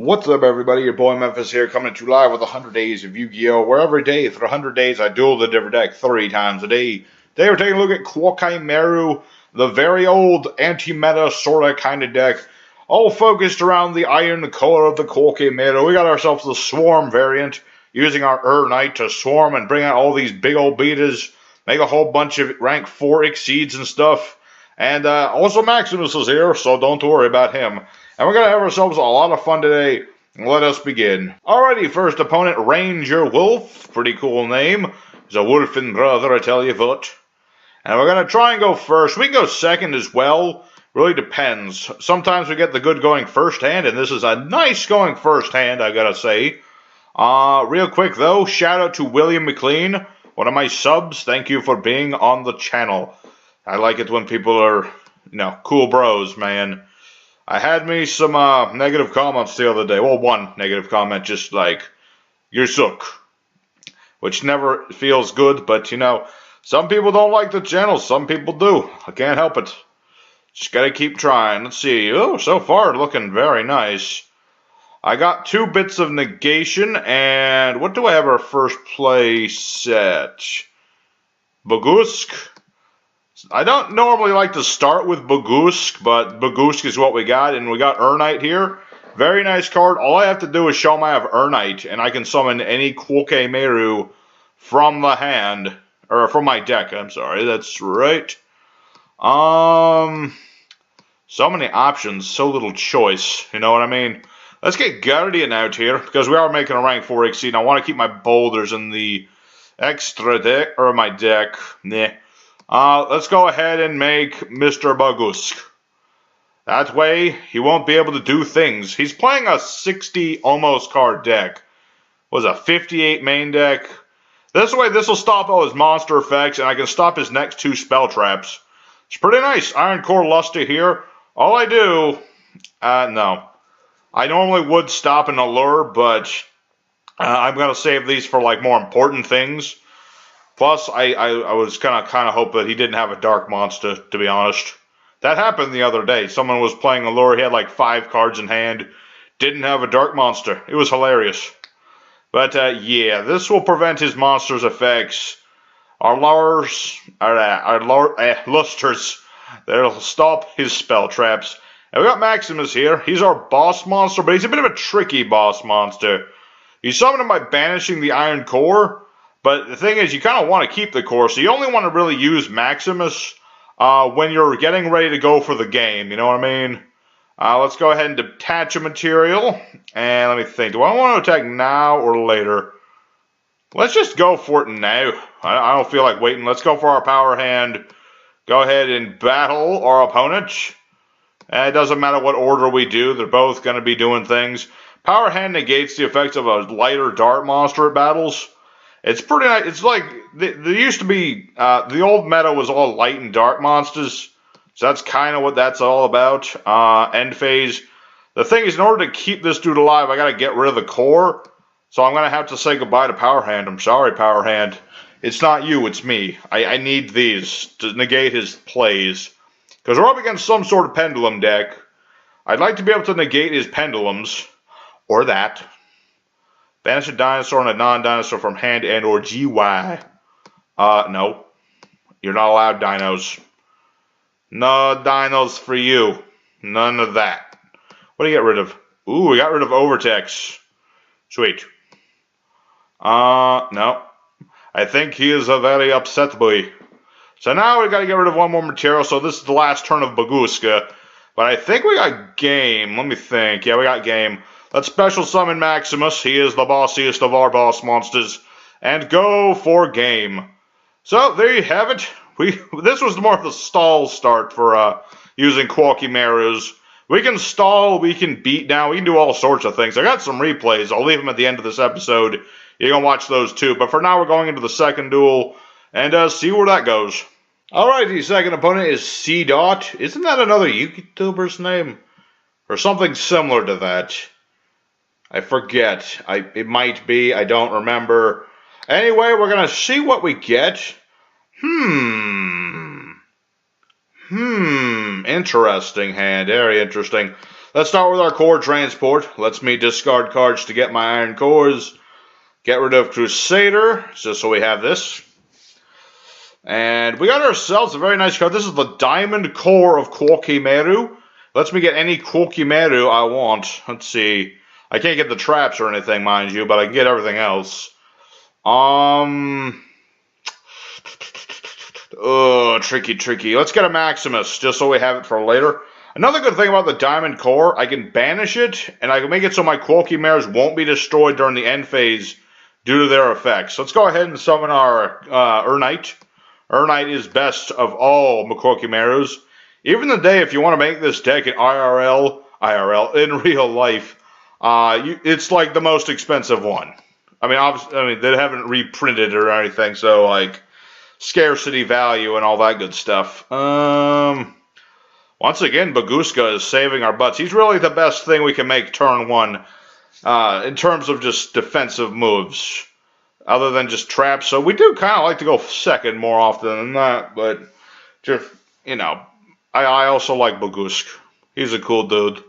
What's up, everybody? Your boy Memphis here, coming at you live with 100 days of Yu-Gi-Oh! Where every day, for 100 days, I duel the different deck 3 times a day. Today we're taking a look at Koa'ki Meiru, the very old anti-meta sorta kind of deck, all focused around the iron color of the Koa'ki Meiru. We got ourselves the Swarm variant, using our Knight to swarm and bring out all these big old betas, make a whole bunch of rank 4 exceeds and stuff. And also Maximus is here, so don't worry about him. And we're going to have ourselves a lot of fun today. Let us begin. Alrighty, first opponent, Ranger Wolf. Pretty cool name. He's a wolfen brother, I tell you what. And we're going to try and go first. We can go second as well. Really depends. Sometimes we get the good going first hand, and this is a nice going first hand, I gotta say. Real quick, though, shout out to William McLean, one of my subs. Thank you for being on the channel. I like it when people are, cool bros, man. I had me some negative comments the other day. Well, one negative comment, just like, you suck. Which never feels good, but, some people don't like the channel. Some people do. I can't help it. Just gotta keep trying. Let's see. Oh, so far, looking very nice. I got 2 bits of negation, and what do I have our first play set? Bogusk? I don't normally like to start with Bogusk, but Bogusk is what we got, and we got Knight here. Very nice card. All I have to do is show him I have Knight, and I can summon any Koa'ki Meiru from the hand, or from my deck, I'm sorry, that's right. So many options, so little choice, you know what I mean? Let's get Guardian out here, because we are making a rank 4 exceed, and I want to keep my boulders in the extra deck, or my deck, let's go ahead and make Mr. Bogusk. That way, he won't be able to do things. He's playing a 60 almost card deck. Was a 58 main deck. This way, this will stop all his monster effects, and I can stop his next 2 spell traps. It's pretty nice. Iron Core Luster here. All I do, no. I normally would stop an Allure, but I'm going to save these for like more important things. Plus, I was kind of hope that he didn't have a Dark Monster, to be honest. That happened the other day. Someone was playing Allure, he had like 5 cards in hand, didn't have a Dark Monster. It was hilarious. But, yeah, this will prevent his monster's effects. Our Lusters, that'll stop his spell traps. And we got Maximus here. He's our boss monster, but he's a bit of a tricky boss monster. You summon him by banishing the Iron Core. But the thing is, you kind of want to keep the core, so you only want to really use Maximus when you're getting ready to go for the game, you know what I mean? Let's go ahead and detach a material, and let me think. Do I want to attack now or later? Let's just go for it now. I don't feel like waiting. Let's go for our power hand. Go ahead and battle our opponent. It doesn't matter what order we do. They're both going to be doing things. Power hand negates the effects of a lighter dart monster at battles. It's pretty nice. It's like, there used to be, the old meta was all light and dark monsters. So that's kind of what that's all about. End phase. The thing is, in order to keep this dude alive, I got to get rid of the core. So I'm going to have to say goodbye to Power Hand. I'm sorry, Power Hand. It's not you, it's me. I need these to negate his plays. Because we're up against some sort of pendulum deck. I'd like to be able to negate his pendulums. Or that. Banish a dinosaur and a non-dinosaur from hand and or GY. No. You're not allowed dinos. No dinos for you. None of that. What do you get rid of? Ooh, we got rid of Overtex. Sweet. No. I think he is a very upset boy. So now we got to get rid of one more material. So this is the last turn of Boguska. But I think we got game. Let me think. Yeah, we got game. Let's special summon Maximus. He is the bossiest of our boss monsters. And go for game. So, there you have it. This was more of the stall start for using Koa'ki Meirus. We can stall, we can beat down, we can do all sorts of things. I got some replays. I'll leave them at the end of this episode. You're going to watch those too. But for now, we're going into the second duel. And see where that goes. Alright, the second opponent is C.A.T. Isn't that another YouTuber's name? Or something similar to that. I forget. It might be. I don't remember. Anyway, we're going to see what we get. Interesting hand. Very interesting. Let's start with our core transport. Lets me discard cards to get my iron cores. Get rid of Crusader, just so we have this. And we got ourselves a very nice card. This is the Diamond Core of Koa'ki Meiru. Lets me get any Koa'ki Meiru I want. Let's see. I can't get the traps or anything, mind you, but I can get everything else. Tricky. Let's get a Maximus, just so we have it for later. Another good thing about the Diamond Core, I can banish it, and I can make it so my Koa'ki Meirus won't be destroyed during the end phase due to their effects. Let's go ahead and summon our Urnite. Urnite is best of all Koa'ki Meirus. Even today, if you want to make this deck in IRL, in real life, it's like the most expensive one. I mean, obviously, they haven't reprinted it or anything, so like scarcity value and all that good stuff. Once again, Baguska is saving our butts. He's really the best thing we can make turn one in terms of just defensive moves, other than just traps. So we do kind of like to go second more often than that, but just, I also like Bagusk. He's a cool dude.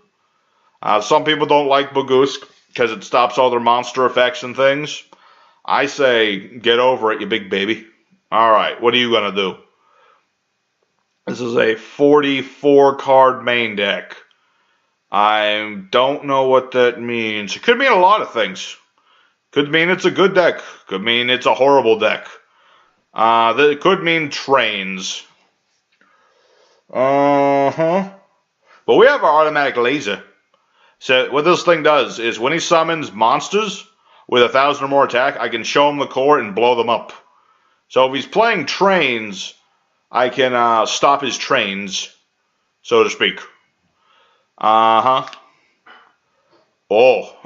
Some people don't like Bagusk because it stops all their monster effects and things. I say, get over it, you big baby. Alright, what are you going to do? This is a 44-card main deck. I don't know what that means. It could mean a lot of things. Could mean it's a good deck. Could mean it's a horrible deck. That could mean trains. But we have our automatic laser. So what this thing does is when he summons monsters with 1,000 or more attack, I can show him the core and blow them up. So if he's playing trains, I can stop his trains, so to speak. Oh,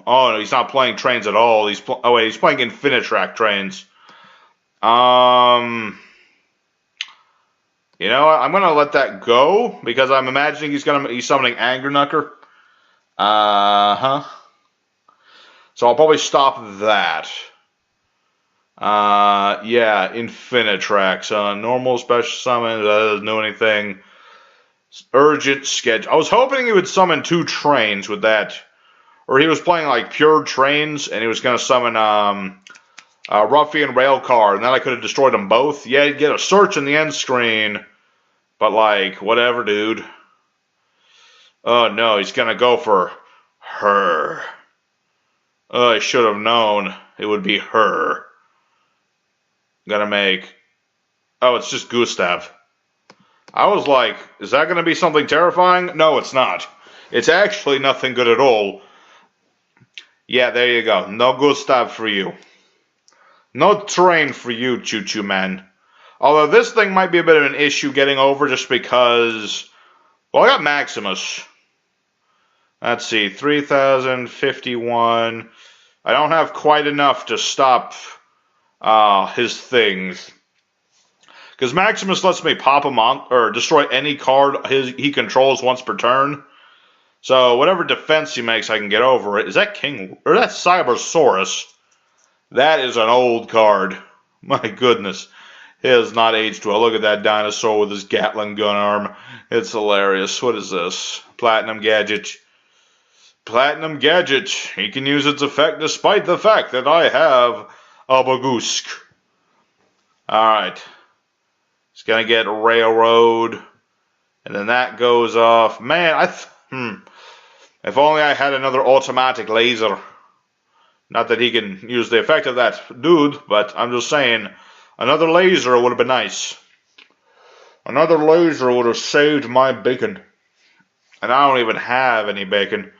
no, he's not playing trains at all. He's playing infinitrack trains. You know what? I'm gonna let that go because I'm imagining he's summoning Angernücker. So I'll probably stop that. Yeah, infinitrack. So normal special summon, that doesn't do anything. Urgent schedule. I was hoping he would summon 2 trains with that. Or he was playing like pure trains and he was going to summon Ruffian Railcar, and then I could have destroyed them both. Yeah, you'd get a search in the end screen. But like, whatever, dude. Oh no, he's going to go for her. Oh, I should have known it would be her. Gonna make... Oh, it's just Gustav. I was like, is that gonna be something terrifying? No, it's not. It's actually nothing good at all. Yeah, there you go. No Gustav for you. No train for you, choo-choo man. Although this thing might be a bit of an issue getting over just because... Well, I got Maximus. Let's see, 3,051. I don't have quite enough to stop his things. Because Maximus lets me pop him on, or destroy any card he controls once per turn. So whatever defense he makes, I can get over it. Is that King, or that's Cybersaurus? That is an old card. My goodness. It has not aged well. Look at that dinosaur with his Gatling gun arm. It's hilarious. What is this? Platinum Gadget. Platinum Gadget. He can use its effect despite the fact that I have a Bagusk. Alright. It's going to get Railroad. And then that goes off. Man, if only I had another automatic laser. Not that he can use the effect of that dude, but I'm just saying, another laser would have been nice. Another laser would have saved my bacon. And I don't even have any bacon.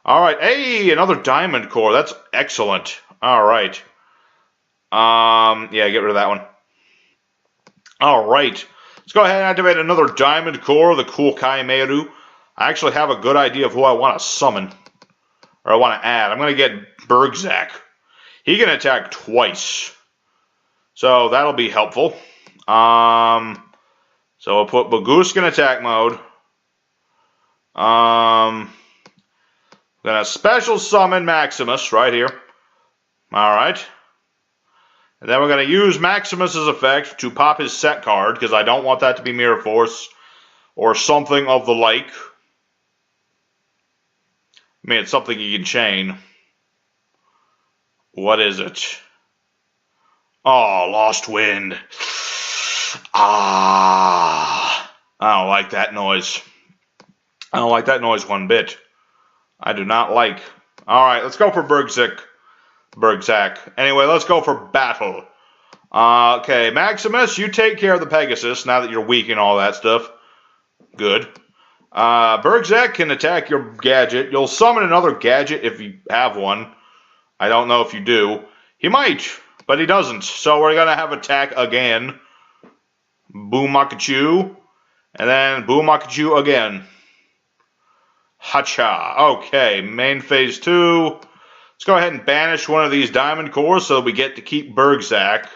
Alright, hey, another diamond core. That's excellent. Alright. Yeah, get rid of that one. Alright. Let's go ahead and activate another diamond core, the Koa'ki Meiru. I actually have a good idea of who I want to summon. Or I want to add. I'm going to get Bergzak. He can attack twice. So that'll be helpful. So we'll put Bagusk in attack mode. I'm going to special summon Maximus right here. Alright. And then we're going to use Maximus's effect to pop his set card, because I don't want that to be Mirror Force or something of the like. I mean, it's something you can chain. What is it? Oh, Lost Wind. Ah. I don't like that noise. I don't like that noise one bit. I do not like. Alright, let's go for Bergzak. Anyway, let's go for battle. Okay, Maximus, you take care of the Pegasus now that you're weak and all that stuff. Good. Bergzak can attack your gadget. You'll summon another gadget if you have one. I don't know if you do. He might, but he doesn't. So we're going to have attack again. Boom Makachu. And then Boom Makachu again. H.A.T. Okay, main phase 2. Let's go ahead and banish one of these diamond cores so we get to keep Bergzak.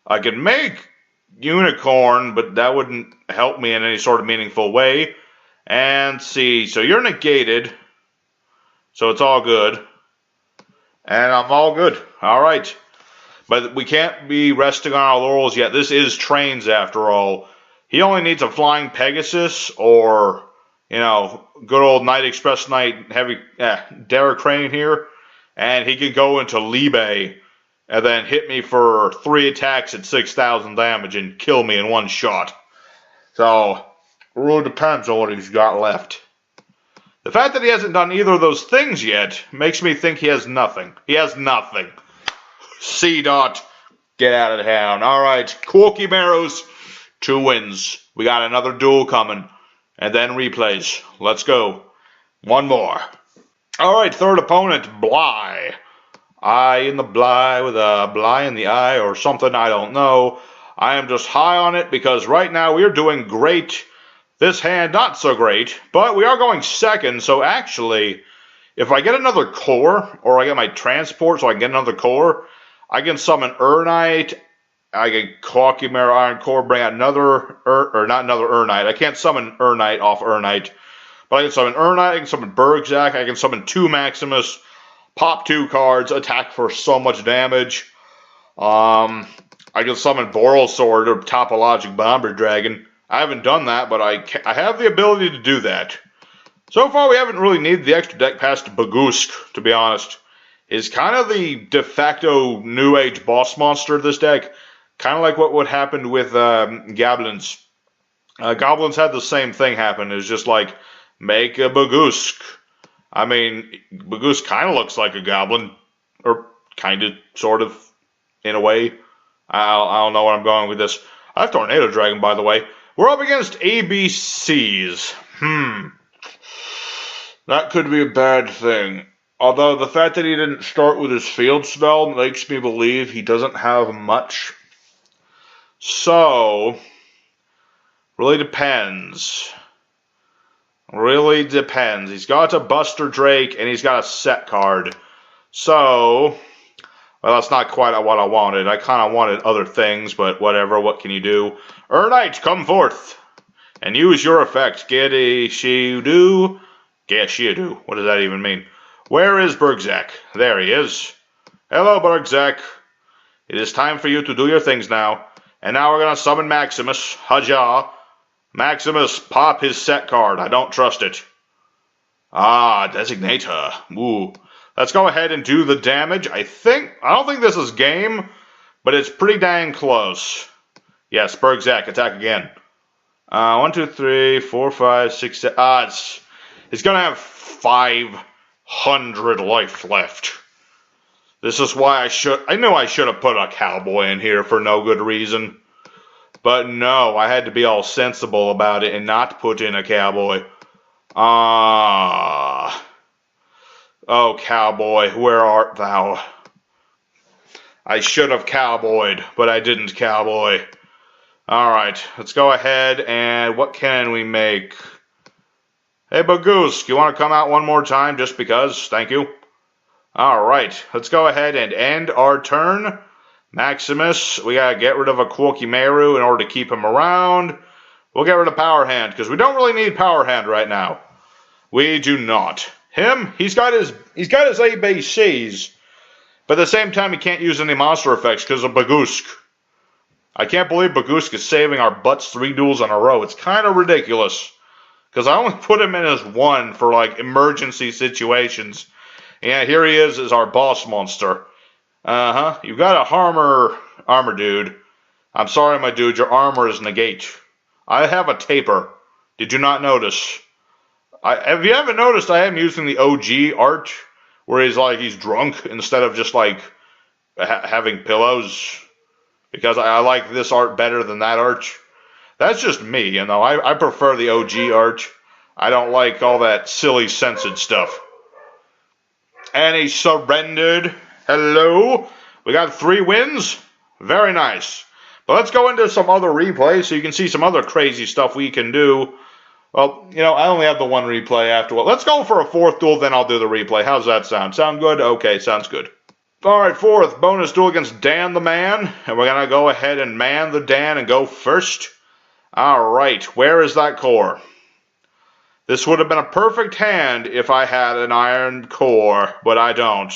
I could make Unicorn, but that wouldn't help me in any sort of meaningful way. And see, so you're negated. So it's all good. And I'm all good. Alright. But we can't be resting on our laurels yet. This is trains after all. He only needs a flying Pegasus or, you know, good old Night Express Knight heavy Derek Crane here. And he can go into Libe and then hit me for 3 attacks at 6,000 damage and kill me in one shot. So, it really depends on what he's got left. The fact that he hasn't done either of those things yet makes me think he has nothing. He has nothing. C. Dot, get out of town. Alright, Koa'ki Meiru's 2 wins. We got another duel coming. And then replays. Let's go. One more. Alright, third opponent, Bly. Eye in the Bly with a Bly in the eye or something, I don't know. I am just high on it because right now we are doing great. This hand, not so great, but we are going second, so actually, if I get another core, or I get my transport so I can get another core, I can summon Urnite, I can Koa'ki Meiru Iron Core, bring out another, or not another Urnite. I can't summon Urnite off Urnite, but I can summon Urnite, I can summon Bergzak, I can summon 2 Maximus, pop 2 cards, attack for so much damage. I can summon Boral Sword or Topologic Bomber Dragon. I haven't done that, but I have the ability to do that. So far, we haven't really needed the extra deck past Bagusk, to be honest. Is kind of the de facto New Age boss monster of this deck. Kind of like what would happen with Goblins. Goblins had the same thing happen. It was just like, make a Bagusk. I mean, Bagusk kind of looks like a goblin. Or kind of, sort of, in a way. I don't know where I'm going with this. I have Tornado Dragon, by the way. We're up against ABCs. That could be a bad thing. Although the fact that he didn't start with his field spell makes me believe he doesn't have much. So, really depends. Really depends. He's got a Buster Drake and he's got a set card. So, well, that's not quite what I wanted. I kind of wanted other things, but whatever. What can you do? Urnite, come forth and use your effect. Get-a-she-do. Get-she-do. What does that even mean? Where is Bergzak? There he is. Hello, Bergzak. It is time for you to do your things now. And now we're going to summon Maximus. Haja. Maximus, pop his set card. I don't trust it. Ah, Designator. Ooh. Let's go ahead and do the damage. I don't think this is game, but it's pretty dang close. Yes, Bergzak, attack again. 1, 2, 3, 4, 5, 6, 7. It's going to have 500 life left. This is why I knew I should have put a cowboy in here for no good reason. But no, I had to be all sensible about it and not put in a cowboy. Oh, cowboy, where art thou? I should have cowboyed, but I didn't cowboy. Alright, let's go ahead and what can we make? Hey, Bagusk, you want to come out one more time just because? Thank you. Alright, let's go ahead and end our turn. Maximus, we gotta get rid of a Koa'ki Meiru in order to keep him around. We'll get rid of Power Hand, because we don't really need Power Hand right now. We do not. Him, he's got his ABCs, but at the same time he can't use any monster effects because of Bagusk. I can't believe Bagusk is saving our butts 3 duels in a row. It's kind of ridiculous. Because I only put him in as 1 for, like, emergency situations. Yeah, here he is our boss monster. You got a armor dude. I'm sorry, my dude, your armor is negate. I have a taper. Did you not notice? If you haven't noticed, I am using the OG art, where he's drunk, instead of just, like, having pillows. Because I like this art better than that art. That's just me, you know. I prefer the OG art. I don't like all that silly censored stuff. And he surrendered. Hello. We got 3 wins. Very nice. But let's go into some other replays so you can see some other crazy stuff we can do. Well, you know, I only have the 1 replay after. Well, let's go for a 4th duel, then I'll do the replay. How's that sound? Sound good? Okay, sounds good. Alright, 4th bonus duel against Dan the Man. And we're going to go ahead and man the Dan and go first. Alright, where is that core? This would have been a perfect hand if I had an iron core, but I don't.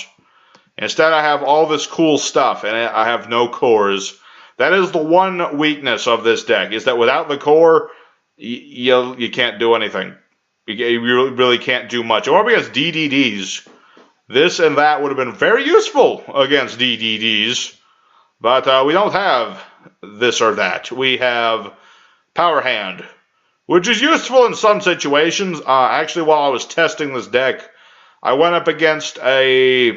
Instead, I have all this cool stuff, and I have no cores. That is the one weakness of this deck, is that without the core, you can't do anything. You really can't do much. Or against DDDs. This and that would have been very useful against DDDs. But we don't have this or that. We have Power Hand, which is useful in some situations. Actually, while I was testing this deck, I went up against a,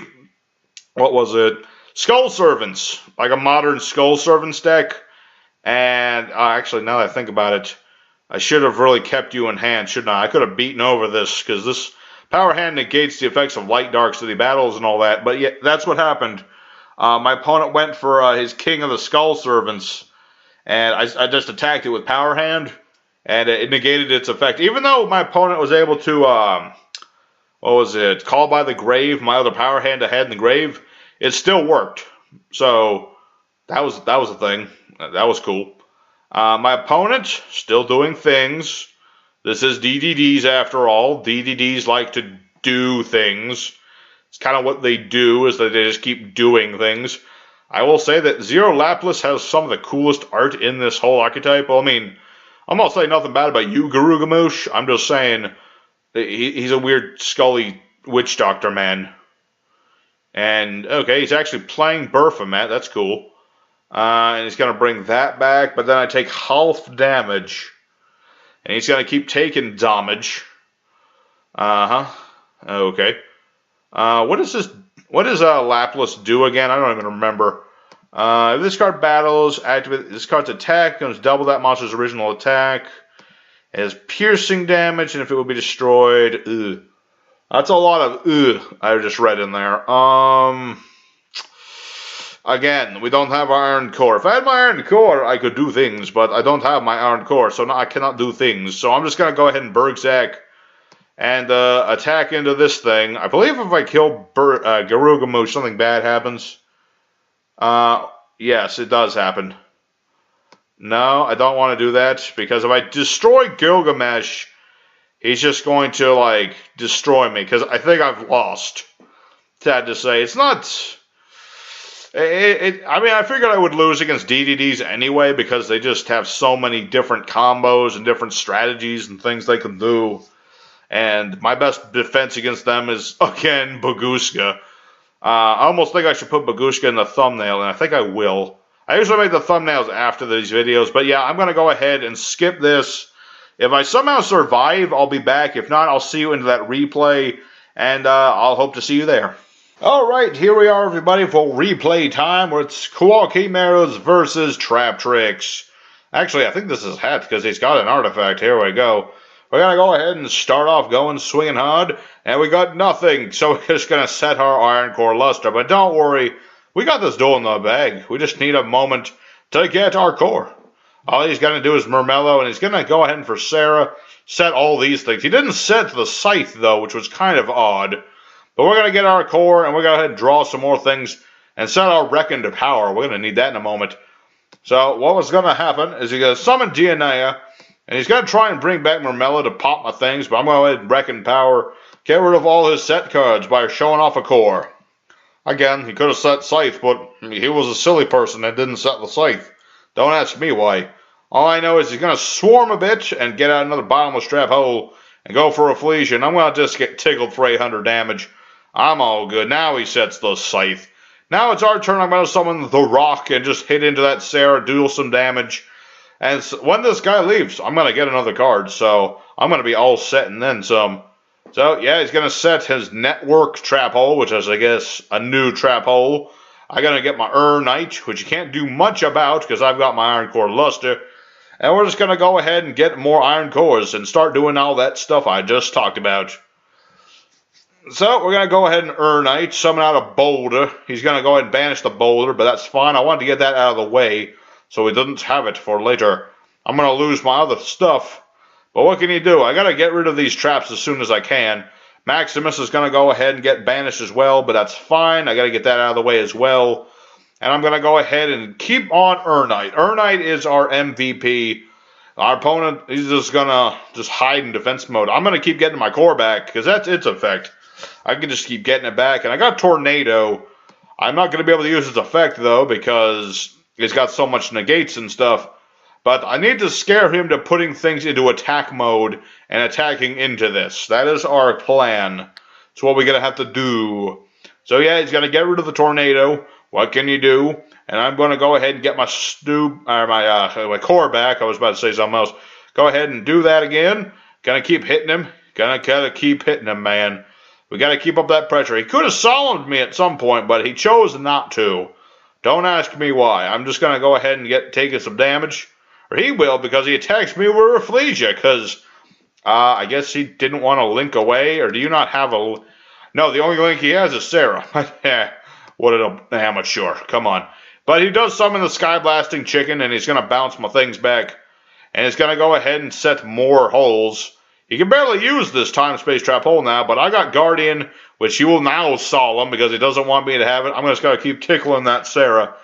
what was it? Skull Servants, like a modern Skull Servants deck. And actually, now that I think about it, I should have really kept you in hand, shouldn't I? I could have beaten over this, because this Power Hand negates the effects of Light Dark City battles and all that. But yeah, that's what happened. My opponent went for his King of the Skull Servants, and I just attacked it with Power Hand. And it negated its effect. Even though my opponent was able to, what was it? Call by the Grave, my other Power Hand ahead in the grave, it still worked. So, that was a thing. That was cool. My opponent, still doing things. This is DDDs after all. DDDs like to do things. It's kind of what they do, is that they just keep doing things. I will say that Zero Lapis has some of the coolest art in this whole archetype. Well, I mean, I'm not saying nothing bad about you, Garugamoosh. I'm just saying he's a weird, scully witch doctor man. And, okay, he's actually playing Baphomet. That's cool. And he's going to bring that back, but then I take half damage. And he's going to keep taking damage. Okay. What does Lapis do again? I don't even remember. If this card battles, activate this card's attack, becomes double that monster's original attack. It has piercing damage, and if it will be destroyed, that's a lot of I just read in there. Again, we don't have our iron core. If I had my iron core, I could do things, but I don't have my iron core, so now I cannot do things. So I'm just going to go ahead and Bergzak and attack into this thing. I believe if I kill Garugamoosh, something bad happens. Yes, it does happen. No, I don't want to do that, because if I destroy Gilgamesh, he's just going to, like, destroy me, because I think I've lost. Sad to say. It's not... I mean, I figured I would lose against DDDs anyway, because they just have so many different combos and different strategies and things they can do. And my best defense against them is, again, Bagushka. I almost think I should put Bagushka in the thumbnail, and I think I will. I usually make the thumbnails after these videos, but yeah, I'm going to go ahead and skip this. If I somehow survive, I'll be back. If not, I'll see you into that replay, and I'll hope to see you there. Alright, here we are, everybody, for replay time, where it's Koa'ki Meiru versus Traptrix. Actually, I think this is H.A.T, because he's got an artifact. Here we go. We're going to go ahead and start off going swinging hard, and we got nothing, so we're just going to set our Iron Core Luster. But don't worry, we got this duel in the bag. We just need a moment to get our core. All he's going to do is Murmello, and he's going to go ahead and for Sarah, set all these things. He didn't set the Scythe, though, which was kind of odd. But we're going to get our core, and we're going to go ahead and draw some more things, and set our Reckon to power. We're going to need that in a moment. So what was going to happen is he's going to summon Dionea, and he's going to try and bring back Murmello to pop my things, but I'm going to go ahead and Reckon power, get rid of all his set cards by showing off a core. Again, he could have set Scythe, but he was a silly person that didn't set the Scythe. Don't ask me why. All I know is he's going to swarm a bit and get out another bottomless trap hole and go for a Fleesian. I'm going to just get tickled for 800 damage. I'm all good. Now he sets the Scythe. Now it's our turn. I'm going to summon the Rock and just hit into that Sarah, do some damage. And when this guy leaves, I'm going to get another card. So I'm going to be all set and then some. So, yeah, he's going to set his Network trap hole, which is, I guess, a new trap hole. I'm going to get my Knight, which you can't do much about because I've got my Iron Core Luster. And we're just going to go ahead and get more Iron Cores and start doing all that stuff I just talked about. So, we're going to go ahead and Knight, summon out a Boulder. He's going to go ahead and banish the Boulder, but that's fine. I wanted to get that out of the way so he doesn't have it for later. I'm going to lose my other stuff. But what can you do? I got to get rid of these traps as soon as I can. Maximus is going to go ahead and get banished as well, but that's fine. I got to get that out of the way as well. And I'm going to go ahead and keep on Knight. Knight is our MVP. Our opponent, he's just going to hide in defense mode. I'm going to keep getting my core back because that's its effect. I can just keep getting it back. And I got Tornado. I'm not going to be able to use its effect, though, because it's got so much negates and stuff. But I need to scare him to putting things into attack mode and attacking into this. That is our plan. It's what we're going to have to do. So yeah, he's going to get rid of the Tornado. What can you do? And I'm going to go ahead and get my my core back. I was about to say something else. Go ahead and do that again. Gonna keep hitting him. Gotta keep hitting him, man. We got to keep up that pressure. He could have solemned me at some point, but he chose not to. Don't ask me why. I'm just going to go ahead and taking some damage. Or he will, because he attacks me with Rafflesia, because I guess he didn't want to link away, or do you not have a... No, the only link he has is Sarah. What an amateur. Come on. But he does summon the Sky Blasting Chicken, and he's going to bounce my things back. And he's going to go ahead and set more holes. He can barely use this time-space trap hole now, but I got Guardian, which he will now solemn, because he doesn't want me to have it. I'm just going to keep tickling that Sarah.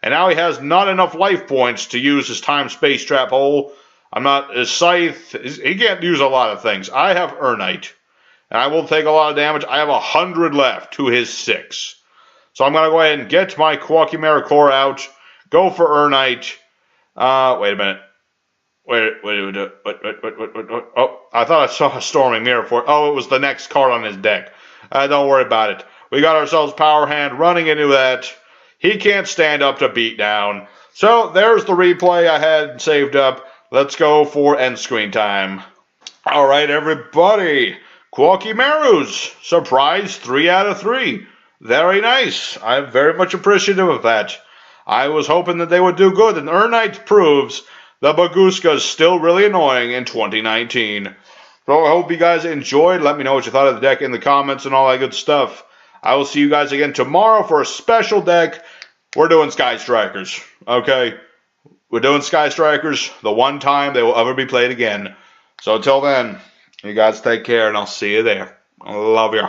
And now he has not enough life points to use his time-space trap hole. I'm not... His Scythe... He can't use a lot of things. I have Knight. And I will take a lot of damage. I have 100 left to his 6. So I'm going to go ahead and get my Koa'ki Meiru core out. Go for Knight. Wait a minute. Wait. Oh, I thought I saw a Storming Mirror for it. Oh, it was the next card on his deck. Don't worry about it. We got ourselves Power Hand running into that. He can't stand up to beatdown. So there's the replay I had saved up. Let's go for end screen time. All right, everybody. Koa'ki Meiru's surprise 3 out of 3. Very nice. I'm very much appreciative of that. I was hoping that they would do good, and Knight proves the Baguska is still really annoying in 2019. So I hope you guys enjoyed. Let me know what you thought of the deck in the comments and all that good stuff. I will see you guys again tomorrow for a special deck. We're doing Sky Strikers, okay? We're doing Sky Strikers the one time they will ever be played again. So until then, you guys take care, and I'll see you there. I love you.